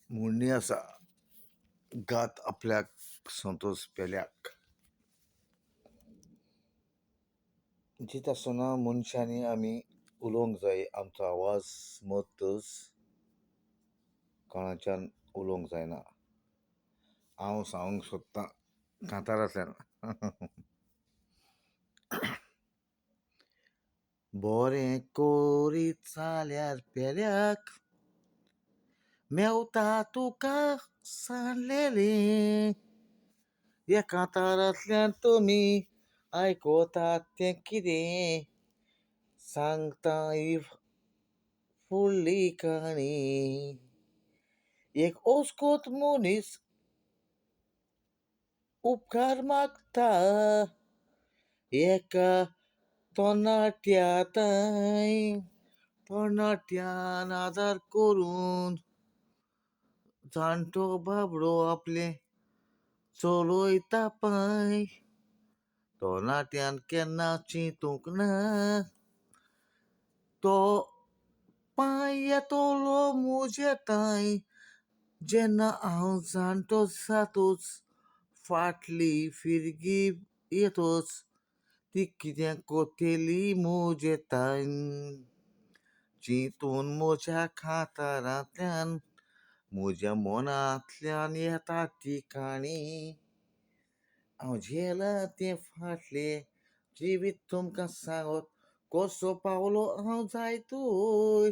म्हणणी आसा गात आपल्याक संतोष पेल्याक. जीत आसतना मनशांनी आमी उलोवंक जाय, आमचो आवाज मत्तच कोणाच्यान उलोवंक जायना. हांव सांगूंक सोदतां कांतारांतल्यान. बरें कोरीत जाल्यार पेल्याक मेवता तुका सांडलेलें. ह्या कांतारांतल्यान तुमी आयकोतात तें कितें, सांगता ही फुडली काणी. एक ओस्कोत मनीस उपकार मागता एका तरणाट्यान आदार करून. जाणटो बाबडो आपले चलयता पांय, तरणाट्यान केन्ना चिंतूंक ना तो पांय येतलो म्हजेताय जेन्ना हांव जाणटो जातूच. फाटली फिरगी येतच ती कितें कोतेली म्हजेताय. चिंतून म्हज्या कांतारांतल्यान म्हज्या मनांतल्यान येता ती काणी. हांव झेला तें फाटलें जिवीत तुमकां सांगत कसो पावलो हांव जायतूय.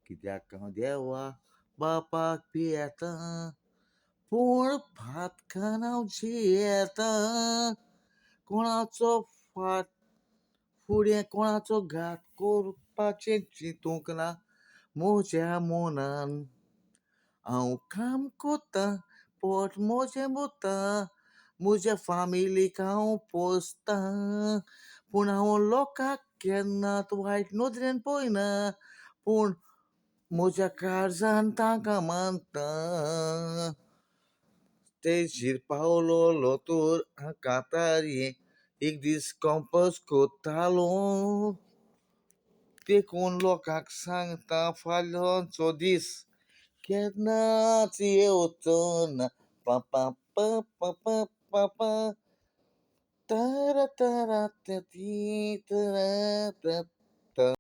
कित्याक हांव देवा बापाक भियेतां, पूण भात खावन हांव जियेतां. कोणाचो फुडें कोणाचो घात करपाचें चिंतूंक ना म्हज्या मनान. हांव काम कोत्तां पोट म्हजें भरतां, म्हज्या फामिलीक हांव पोसतां. पूण हांव लोकांक केन्नाच वायट नदरेन पळयना, पूण म्हज्या काळजान तांकां मानतां. स्टेजीर पावलोलो तर हांव कांतार एक दीस कंपोज कोत्तालो. देखून लोकांक सांगता फाल्यांचो दीस केन्नाच येवचो ना. पा पा पा पा पा पा पा तारा तारा ती तारा ता